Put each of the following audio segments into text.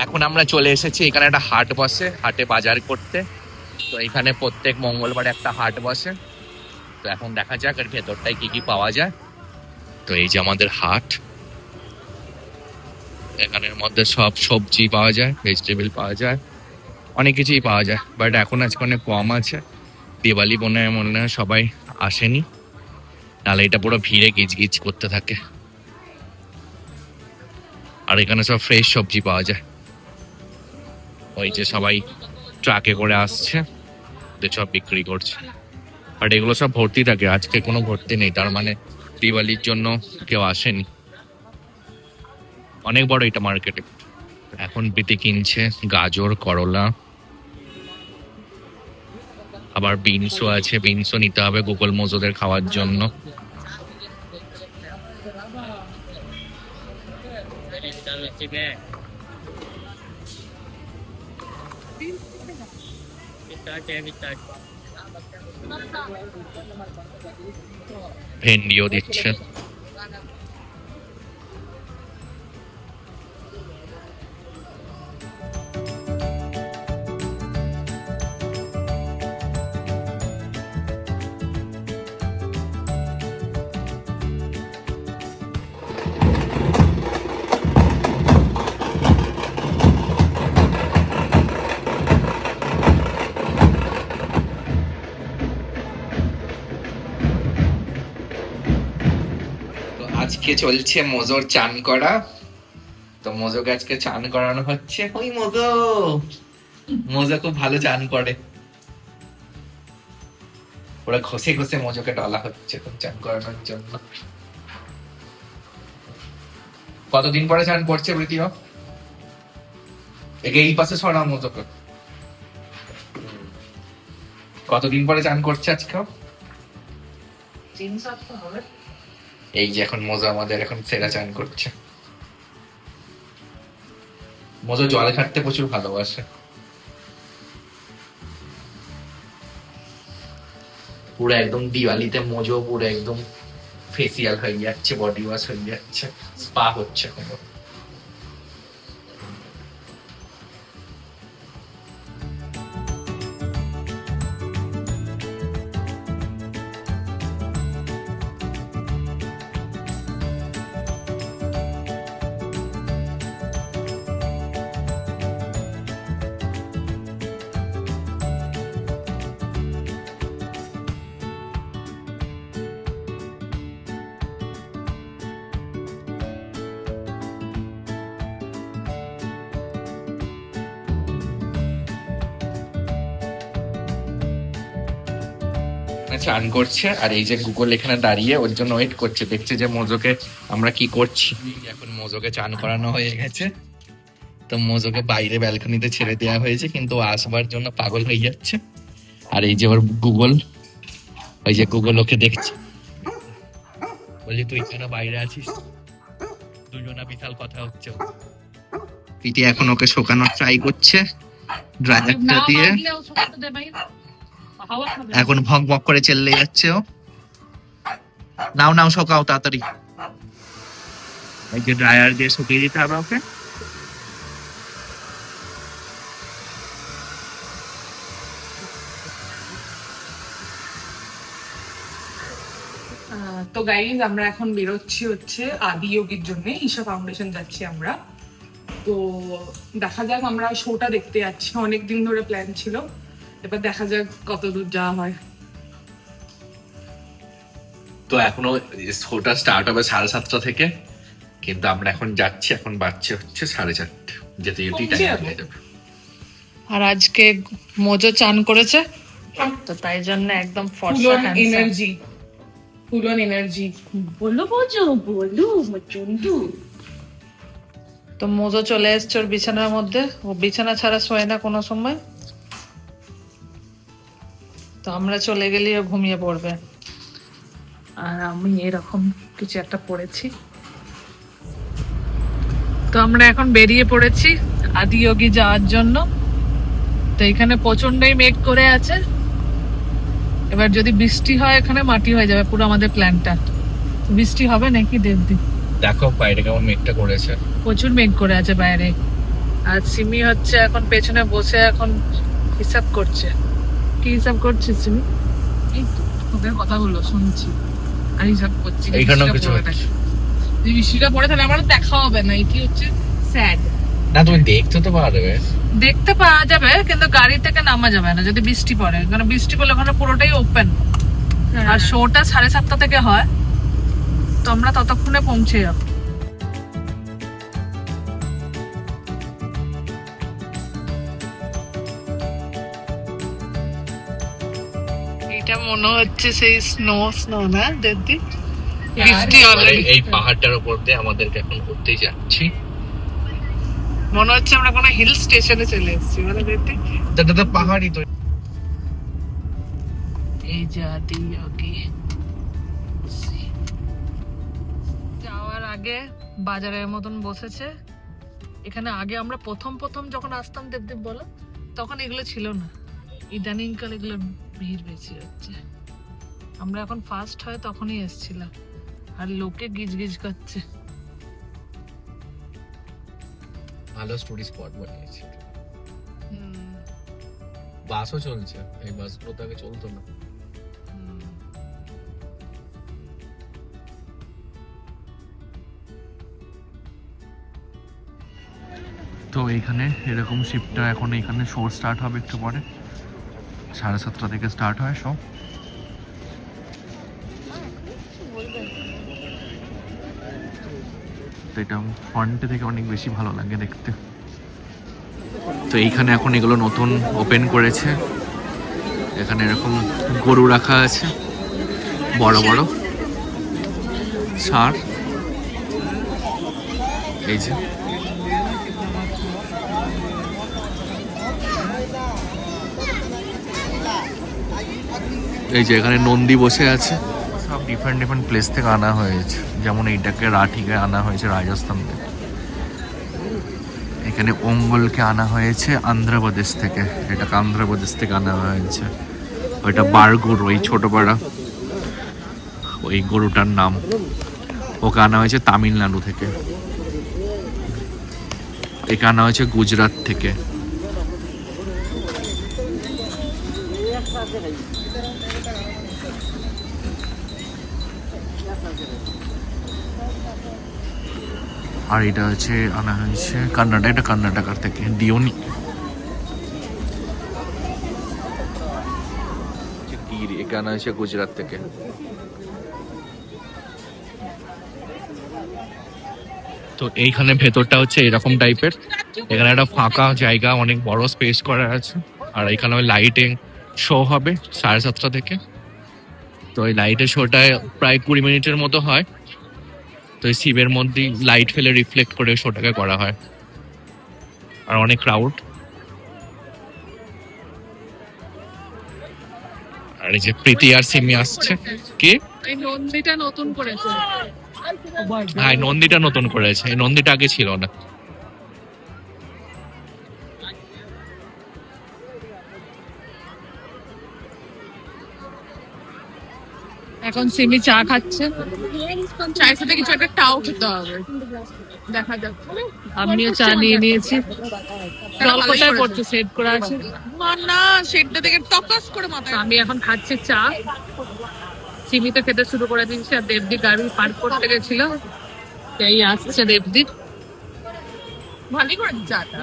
এখন আমরা চলে এসেছি, এখানে একটা হাট বসে, হাটে বাজার করতে। তো এখানে প্রত্যেক মঙ্গলবার একটা হাট বসে। তো এখন দেখা যাক এর ভেতরটায় কি কি পাওয়া যায়। তো এই যে আমাদের হাট, এখানের মধ্যে সব সবজি পাওয়া যায়, ভেজিটেবল পাওয়া যায়, অনেক কিছুই পাওয়া যায়। বাট এখন আজকে অনেক কম আছে, দিওয়ালি মনে হয় সবাই আসেনি, নাহলে এটা পুরো ভিড়ে গিজগিজ করতে থাকে। আর এখানে সব ফ্রেশ সবজি পাওয়া যায়। ওই যে সবাই ট্রাকে করে আসছে, সব বিক্রি করছে। বাট এগুলো সব ভর্তি থাকে, আজকে কোনো ভর্তি নেই, তার মানে দিওয়ালির জন্য কেউ আসেনি। অনেক বড় এটা মার্কেটে। এখন প্রীতি কিনছে গাজর, করলা, আবার বিনসও আছে, বিনসও নিতে হবে গুগল মোজোদের খাওয়ার জন্য। ভেন্ডিও দিচ্ছে। আজকে চলছে মোজোর চান করা। তো মোজোকে আজকে চান করানো হচ্ছে। ওই মোজো, মোজো খুব ভালো চান করে, ওরা ঘষে ঘষে মোজোকে ডলা হচ্ছে চান করানোর জন্য। কতদিন পরে চান করছে প্রীতিও? একে এই পাশে সরা মোজোকে। কতদিন পরে চান করছে আজকে? এই যে এখন মোজো আমাদের এখন সেরা চান করছে। মোজো জল ঘাটতে প্রচুর ভালোবাসে। পুরো একদম দিওয়ালিতে মোজো পুরো একদম ফেসিয়াল হয়ে যাচ্ছে, বডি ওয়াশ হয়ে যাচ্ছে, স্পা হচ্ছে কোনো। চান করছে, আর এই যে গুগল এখানে দাঁড়িয়ে ওর জন্য ওয়েট করছে, দেখছে যে মোজোকে আমরা কি করছি। এখন মোজোকে চান করানো হয়ে গেছে, তো মোজোকে বাইরে ব্যালকনিতে ছেড়ে দেওয়া হয়েছে, কিন্তু আসবার জন্য পাগল হয়ে যাচ্ছে। আর এই যে ওর গুগল, ওই যে গুগল ওকে দেখছে, বলছি তুই কেন বাইরে আছিস। দুজনা বিশাল কথা হচ্ছে। পিটি এখন ওকে শোকানোর ট্রাই করছে ড্রায়ারটা দিয়ে। এখন ভক ভক করে চেল্লে যাচ্ছে ও। নাও নাও শোকাও তাড়াতাড়ি। এই যে ড্রায়ার দিয়ে শুকিয়ে দিতে হবে ওকে। তো গাইজ আমরা এখন বেরোচ্ছি হচ্ছে আদি যোগীর জন্য, ঈশা ফাউন্ডেশন যাচ্ছি আমরা। তো দেখা যাক, আমরা শোটা দেখতে যাচ্ছি, অনেকদিন ধরে প্ল্যান ছিল, এবার দেখা যাক কত দূর যাওয়া হয়। তো এখনো শোটা স্টার্ট হবে 7:30 থেকে, কিন্তু আমরা এখন যাচ্ছি, এখন বাজছে হচ্ছে 4:30, যেতে যেতেই টাইম হয়ে যাবে। আর আজকে মোজো চান করেছে, তো তাই জন্য একদম ফর্সা এনার্জি, ফুল অন এনার্জি। বলো মোজো, বলো মচুন্ডু। তো মোজো চলে এসছে ওর বিছানার মধ্যে, ও বিছানা ছাড়া শোয় না কোনো সময়। তো আমরা চলে গেলে ও ঘুমিয়ে পড়বে, আর আমি এরকম কিছু একটা পড়েছি। তো আমরা এখন বেরিয়ে পড়েছি আদি যোগী যাওয়ার জন্য। তো এখানে প্রচন্ডই মেঘ করে আছে, এবার যদি বৃষ্টি হয় এখানে মাটি হয়ে যাবে পুরো আমাদের প্ল্যানটা। বৃষ্টি হবে নাকি দেবদি? দেখো বাইরে কেমন মেঘটা করেছে, প্রচুর মেঘ করে আছে বাইরে। আর সিমি হচ্ছে এখন পেছনে বসে এখন হিসাব করছে। কি হিসাব করছিস সিমি? এই তো তোদের কথাগুলো শুনছি আর হিসাব করছি। এইখানেও বৃষ্টিটা কিছু পড়ে হচ্ছে। থাকে। যদি বৃষ্টিটা পড়ে তাহলে আমার দেখা হবে না, এটি হচ্ছে স্যাড। না তুমি দেখতে তো পারবে। দেখতে পাওয়া যাবে কিন্তু গাড়ি থেকে নামা যাবে না যদি বৃষ্টি পড়ে, কারণ বৃষ্টি পড়লে ওখানে পুরোটাই ওপেন। আর শোটা 7:30 থেকে হয়, তো আমরা ততক্ষণে পৌঁছে যাবো। এটা মনে হচ্ছে সেই স্নো না দিদি? বৃষ্টি অলরেডি এই পাহাড়টার উপর দিয়ে আমাদেরকে এখন ঘুরতেই যাচ্ছি। মনে হচ্ছে আমরা কোনো হিল স্টেশনে চলে এসেছি, বলে দিদি। এটা তো পাহাড়ই তো। এই জাতি যোগী যাওয়ার আগে বাজারের মতন বসেছে এখানে। আগে আমরা প্রথম যখন আসতাম দেবদীপ বলো, তখন এগুলো ছিল না। ইদানিং কাল এগুলো ভিড় বেশি হচ্ছে। আমরা এখন ফার্স্ট হয় তখনই এসেছিলাম, আর লোকে গিজ করছে। ভালো স্টুডি স্পট বানিয়েছে। বাসও চলছে, এই বাসগুলো তো আগে চলতো না। তো এইখানে এরকম শিপটা এখন এখানে শো স্টার্ট হবে একটু পরে, 7:30 থেকে স্টার্ট হয় শো। তো এটা ফ্রন্টে থেকে অনেক বেশি ভালো লাগে দেখতে। তো এইখানে এখন এগুলো নতুন ওপেন করেছে। এখানে এরকম গরু রাখা আছে, বড় বড় ষাঁড়। এই যে এখানে নন্দী বসে আছে। সব ডিফারেন্ট প্লেস থেকে আনা হয়েছে, যেমন এইটাকে রাঠিকে আনা হয়েছে রাজস্থান থেকে। এখানে ওঙ্গলকে আনা হয়েছে আন্ধ্রপ্রদেশ থেকে, এটাকে আন্ধ্রপ্রদেশ থেকে আনা হয়েছে। ওইটা বার গরু, ওই ছোট পাড়া ওই গরুটার নাম, ওকে আনা হয়েছে তামিলনাড়ু থেকে। একে আনা হয়েছে গুজরাট থেকে। আর এটা হচ্ছে আনা হয়েছে এটা কর্ণাটকার থেকে, ডিওনি। একে আনা হয়েছে গুজরাট থেকে। তো এইখানে ভেতরটা হচ্ছে এরকম টাইপের। এখানে একটা ফাঁকা জায়গা, অনেক বড় স্পেস করা আছে। আর এখানে ওই লাইটিং শো হবে 7:30 থেকে। তো ওই লাইটের শোটায় প্রায় 20 মিনিটের মতো হয়। তো এই শিবের মধ্যে লাইট ফেলে রিফ্লেক্ট করে শোটাকে করা হয়। আর অনেক ক্রাউড। আর এই যে প্রীতি আর সিমি আসছে। কি এই নন্দীটা নতুন করেছে? হ্যাঁ, নন্দীটা নতুন করেছে, এই নন্দীটা আগে ছিল না। এখন সিমি চা খাচ্ছে, চায়ের সাথে কিছু একটা টাও খেতে হবে, দেখা যাক। আমিও চা নিয়ে নিয়েছি। জল কোথায় পড়ছে? সেট করা আছে না, সেটটা থেকে টকাস করে মাথায়। আমি এখন খাচ্ছি চা। সিমি তো খেতে শুরু করে দিয়েছে, আর দেবদীপ গাড়ি পার্ক করতে গেছিল, এই আসছে দেবদীপ। ভালোই করে চাটা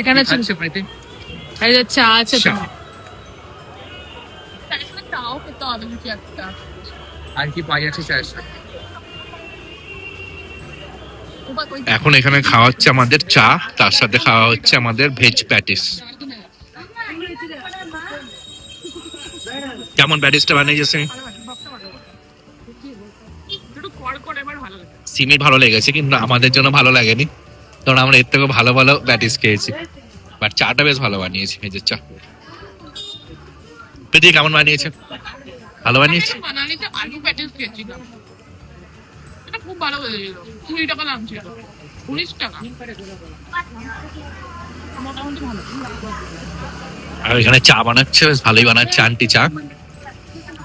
এখানে চলছে। এই যে চা আছে তো, তাও খেতে হবে কিছু একটা। আর কি পাই আছে চাষ। এখন এখানে খাওয়া হচ্ছে আমাদের চা, তার সাথে খাওয়া হচ্ছে আমাদের ভেজ প্যাটিস। কেমন প্যাটিসটা বানিয়েছে? সিমির ভালো লেগেছে, কিন্তু আমাদের জন্য ভালো লাগেনি, কারণ আমরা এর থেকে ভালো ভালো প্যাটিস খেয়েছি। বাট চাটা বেশ ভালো বানিয়েছে, ভেজের চা। প্রীতি কেমন বানিয়েছে? ভালো বানিয়েছে। আলু প্যাটিস খেয়েছিলাম, এটা খুব ভালো হয়েছিল। 20 টাকা দাম ছিল, 19 টাকা, মোটামুটি ভালো। আর এখানে চা বানাচ্ছে, বেশ ভালোই বানাচ্ছে আন্টি চা।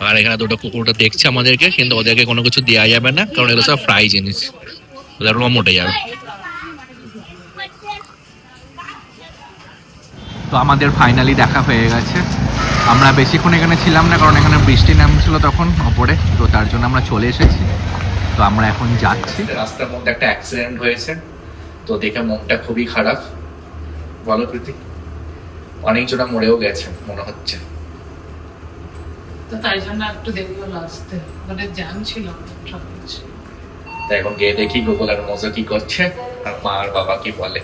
আর এখানে দুটো কুকুরটা দেখছে আমাদেরকে, কিন্তু ওদেরকে কোনো কিছু দেওয়া যাবে না, কারণ এগুলো সব ফ্রাই জিনিস, ওদের মোটে যাবে। তো আমাদের ফাইনালি দেখা হয়ে গেছে। আমরা বেশিক্ষণ এখানে ছিলাম না, কারণ এখানে বৃষ্টি নামছিল তখন ওপরে, তো তার জন্য আমরা চলে এসেছি। তো আমরা এখন যাচ্ছি। রাস্তার মধ্যে একটা অ্যাক্সিডেন্ট হয়েছে, তো দেখে মনটা খুবই খারাপ। বলো প্রীতি, অনেকজনা মরেও গেছে মনে হচ্ছে। তো তাই জন্য একটু দেরি হলো আসতে, মানে জ্যাম ছিল সবকিছু। তাই এখন গিয়ে দেখি গুগল আর মজা কি করছে আর মা আর বাবা কি বলে।